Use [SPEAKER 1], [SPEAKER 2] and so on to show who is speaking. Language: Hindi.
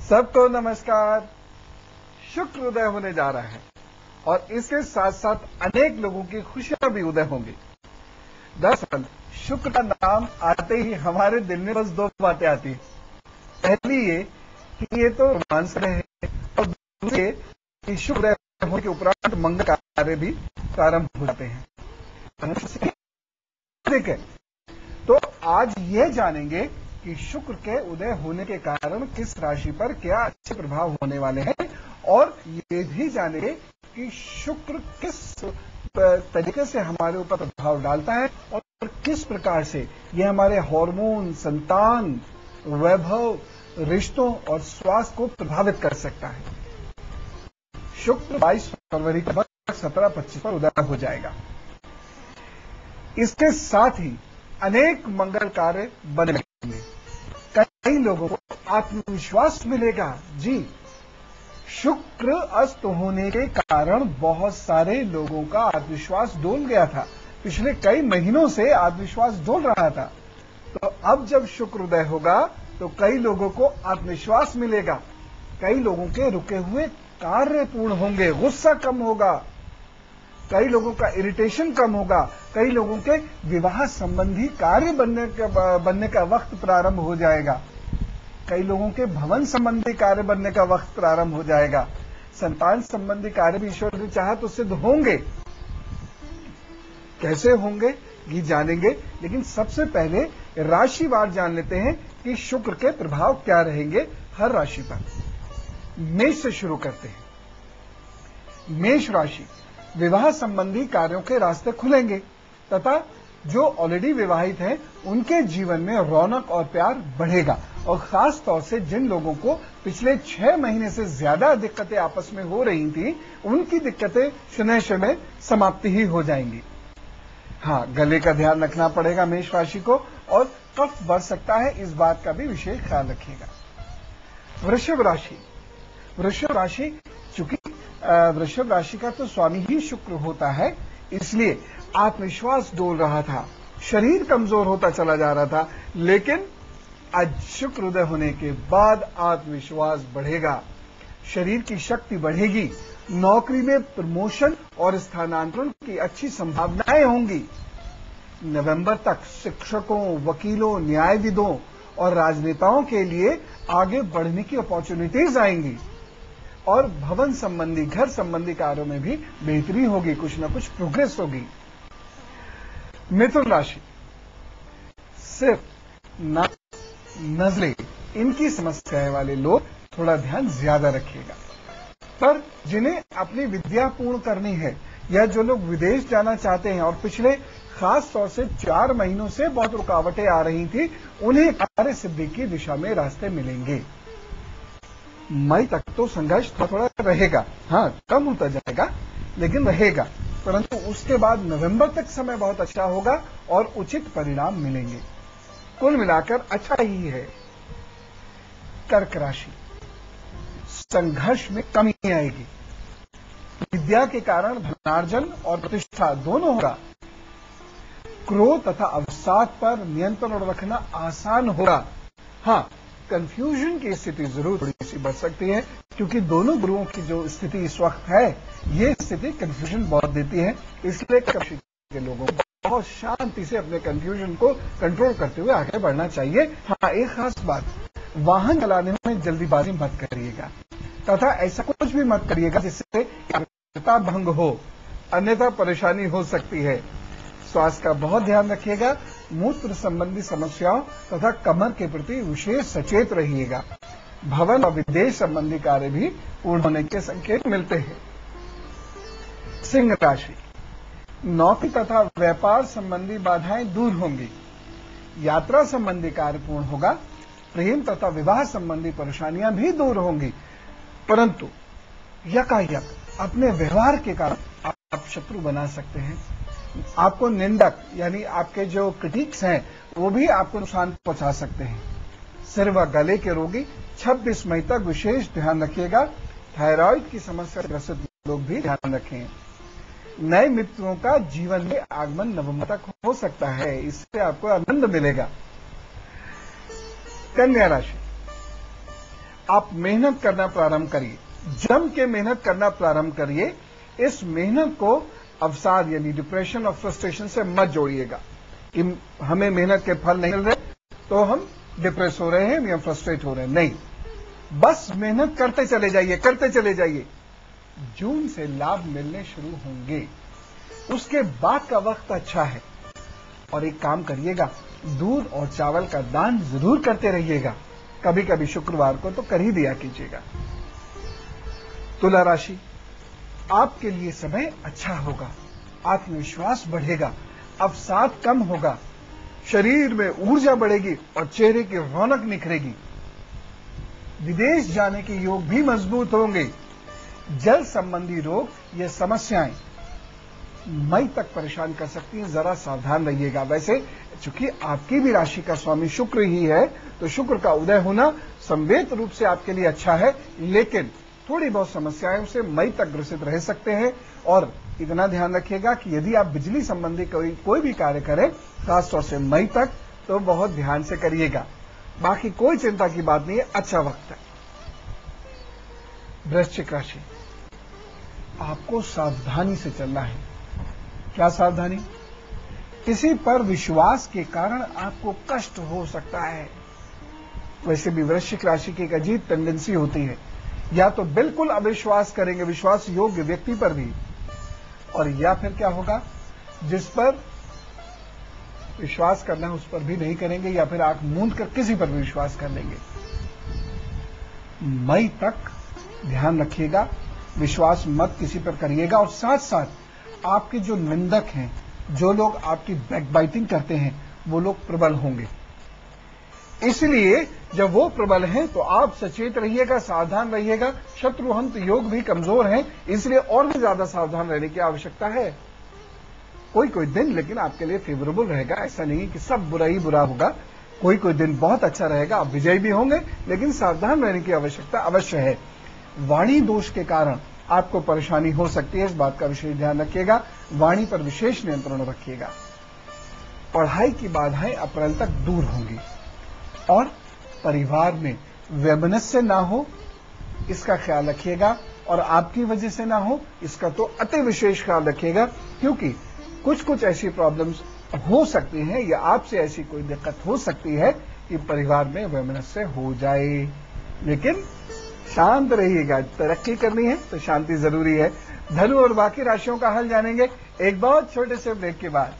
[SPEAKER 1] सबको नमस्कार। शुक्र उदय होने जा रहा है और इसके साथ साथ अनेक लोगों की खुशियां भी उदय होंगी। दरअसल शुक्र का नाम आते ही हमारे दिल में बस दो बातें आती है। पहली ये कि ये तो रोमांस है और दूसरी ये कि शुक्र उदय होने के उपरांत मंगल कार्य भी प्रारंभ हो जाते हैं। ठीक है, तो आज यह जानेंगे कि शुक्र के उदय होने के कारण किस राशि पर क्या अच्छे प्रभाव होने वाले हैं और ये भी जानेंगे कि शुक्र किस तरीके से हमारे ऊपर प्रभाव डालता है और किस प्रकार से यह हमारे हार्मोन, संतान, वैभव, रिश्तों और स्वास्थ्य को प्रभावित कर सकता है। शुक्र 22 फरवरी के बाद 17-25 पर उदय हो जाएगा। इसके साथ ही अनेक मंगल कार्य बने रहेंगे। कई लोगों को आत्मविश्वास मिलेगा। जी, शुक्र अस्त होने के कारण बहुत सारे लोगों का आत्मविश्वास डोल गया था। पिछले कई महीनों से आत्मविश्वास डोल रहा था। तो अब जब शुक्र उदय होगा तो कई लोगों को आत्मविश्वास मिलेगा। कई लोगों के रुके हुए कार्य पूर्ण होंगे, गुस्सा कम होगा, कई लोगों का इरिटेशन कम होगा, कई लोगों के विवाह संबंधी कार्य बनने का वक्त प्रारंभ हो जाएगा, कई लोगों के भवन संबंधी कार्य बनने का वक्त प्रारंभ हो जाएगा, संतान संबंधी कार्य भी ईश्वर की चाहत तो सिद्ध होंगे। कैसे होंगे ये जानेंगे, लेकिन सबसे पहले राशिवार जान लेते हैं कि शुक्र के प्रभाव क्या रहेंगे हर राशि पर। मेष से शुरू करते हैं। मेष राशि, विवाह संबंधी कार्यों के रास्ते खुलेंगे तथा जो ऑलरेडी विवाहित हैं उनके जीवन में रौनक और प्यार बढ़ेगा और खास तौर से जिन लोगों को पिछले 6 महीने से ज्यादा दिक्कतें आपस में हो रही थी, उनकी दिक्कतें शनैः शनैः समाप्ति ही हो जाएंगी। हाँ, गले का ध्यान रखना पड़ेगा मेष राशि को और कफ बढ़ सकता है, इस बात का भी विशेष ख्याल रखिएगा। वृषभ राशि, वृषभ राशि चूंकि वृषभ राशि का तो स्वामी ही शुक्र होता है, इसलिए आत्मविश्वास डोल रहा था, शरीर कमजोर होता चला जा रहा था, लेकिन आज शुक्र उदय होने के बाद आत्मविश्वास बढ़ेगा, शरीर की शक्ति बढ़ेगी, नौकरी में प्रमोशन और स्थानांतरण की अच्छी संभावनाएं होंगी। नवंबर तक शिक्षकों, वकीलों, न्यायविदों और राजनेताओं के लिए आगे बढ़ने की अपॉर्चुनिटीज आएंगी और भवन संबंधी, घर संबंधी कार्यों में भी बेहतरी होगी, कुछ ना कुछ प्रोग्रेस होगी। मिथुन राशि, सिर्फ नाक, नजरें, इनकी समस्याएं वाले लोग थोड़ा ध्यान ज्यादा रखिएगा। पर जिन्हें अपनी विद्या पूर्ण करनी है या जो लोग विदेश जाना चाहते हैं और पिछले खास तौर से 4 महीनों से बहुत रुकावटें आ रही थी, उन्हें कार्य सिद्धि की दिशा में रास्ते मिलेंगे। मई तक तो संघर्ष थोड़ा रहेगा, हाँ कम होता जाएगा लेकिन रहेगा, परंतु उसके बाद नवंबर तक समय बहुत अच्छा होगा और उचित परिणाम मिलेंगे। कुल मिलाकर अच्छा ही है। कर्क राशि, संघर्ष में कमी आएगी, विद्या के कारण धनार्जन और प्रतिष्ठा दोनों होगा, क्रोध तथा अवसाद पर नियंत्रण रखना आसान होगा। हाँ, कंफ्यूजन की स्थिति जरूर थोड़ी सी बढ़ सकती है क्योंकि दोनों गुरुओं की जो स्थिति इस वक्त है, ये स्थिति कंफ्यूजन बहुत देती है, इसलिए राशि के लोगों को बहुत शांति से अपने कंफ्यूजन को कंट्रोल करते हुए आगे बढ़ना चाहिए। हाँ, एक खास बात, वाहन चलाने में जल्दीबाजी मत करिएगा तथा ऐसा कुछ भी मत करिएगा जिससे एकाग्रता भंग हो, अन्यथा परेशानी हो सकती है। स्वास्थ्य का बहुत ध्यान रखिएगा, मूत्र संबंधी समस्याओं तथा कमर के प्रति विशेष सचेत रहिएगा। भवन और विदेश संबंधी कार्य भी पूर्ण होने के संकेत मिलते हैं। सिंह राशि, नौकरी तथा व्यापार संबंधी बाधाएं दूर होंगी, यात्रा संबंधी कार्य पूर्ण होगा, प्रेम तथा विवाह संबंधी परेशानियां भी दूर होंगी, परंतु यकायक अपने व्यवहार के कारण आप शत्रु बना सकते हैं। आपको निंदक यानी आपके जो क्रिटिक्स हैं वो भी आपको नुकसान पहुंचा सकते हैं। सिर व गले के रोगी 26 मई तक विशेष ध्यान रखिएगा। थायराइड की समस्या से ग्रसित लोग भी ध्यान रखें। नए मित्रों का जीवन में आगमन नवंबर तक हो सकता है, इससे आपको आनंद मिलेगा। कन्या राशि, आप मेहनत करना प्रारंभ करिए, जम के मेहनत करना प्रारंभ करिए। इस मेहनत को अवसाद यानी डिप्रेशन और फ्रस्ट्रेशन से मत जोड़िएगा कि हमें मेहनत के फल नहीं मिल रहे तो हम डिप्रेस हो रहे हैं या फ्रस्ट्रेट हो रहे हैं। नहीं, बस मेहनत करते चले जाइए, करते चले जाइए। जून से लाभ मिलने शुरू होंगे, उसके बाद का वक्त अच्छा है। और एक काम करिएगा, दूध और चावल का दान जरूर करते रहिएगा, कभी कभी शुक्रवार को तो कर ही दिया कीजिएगा। तुला राशि, आपके लिए समय अच्छा होगा, आत्मविश्वास बढ़ेगा, अवसाद कम होगा, शरीर में ऊर्जा बढ़ेगी और चेहरे की रौनक निखरेगी। विदेश जाने के योग भी मजबूत होंगे। जल संबंधी रोग या समस्याएं मई तक परेशान कर सकती हैं, जरा सावधान रहिएगा। वैसे चूंकि आपकी भी राशि का स्वामी शुक्र ही है, तो शुक्र का उदय होना संवेद रूप से आपके लिए अच्छा है, लेकिन थोड़ी बहुत समस्याएं उसे मई तक ग्रसित रह सकते हैं। और इतना ध्यान रखिएगा कि यदि आप बिजली संबंधी कोई भी कार्य करें, खासतौर से मई तक, तो बहुत ध्यान से करिएगा। बाकी कोई चिंता की बात नहीं है, अच्छा वक्त है। वृश्चिक राशि, आपको सावधानी से चलना है। क्या सावधानी? किसी पर विश्वास के कारण आपको कष्ट हो सकता है। वैसे भी वृश्चिक राशि की एक अजीब टेंडेंसी होती है, या तो बिल्कुल अविश्वास करेंगे विश्वास योग्य व्यक्ति पर भी, और या फिर क्या होगा, जिस पर विश्वास करना है उस पर भी नहीं करेंगे, या फिर आंख मूंद कर किसी पर भी विश्वास कर लेंगे। मई तक ध्यान रखिएगा, विश्वास मत किसी पर करिएगा। और साथ साथ आपके जो निंदक हैं, जो लोग आपकी बैकबाइटिंग करते हैं, वो लोग प्रबल होंगे। इसलिए जब वो प्रबल हैं तो आप सचेत रहिएगा, सावधान रहिएगा। शत्रुहंत योग भी कमजोर हैं, इसलिए और भी ज्यादा सावधान रहने की आवश्यकता है। कोई कोई दिन लेकिन आपके लिए फेवरेबल रहेगा, ऐसा नहीं कि सब बुरा ही बुरा होगा। कोई कोई दिन बहुत अच्छा रहेगा, आप विजयी भी होंगे, लेकिन सावधान रहने की आवश्यकता अवश्य है। वाणी दोष के कारण आपको परेशानी हो सकती है, इस बात का विशेष ध्यान रखिएगा। वाणी पर विशेष नियंत्रण रखिएगा। पढ़ाई की बाधाएं अप्रैल तक दूर होंगी, और परिवार में वैमनस्य ना हो इसका ख्याल रखिएगा, और आपकी वजह से ना हो इसका तो अति विशेष ख्याल रखिएगा, क्योंकि कुछ कुछ ऐसी प्रॉब्लम्स हो सकती हैं या आपसे ऐसी कोई दिक्कत हो सकती है कि परिवार में वैमनस्य हो जाए। लेकिन शांत रहिएगा, तरक्की करनी है तो शांति जरूरी है। धनु और बाकी राशियों का हाल जानेंगे एक बहुत छोटे से ब्रेक के बाद।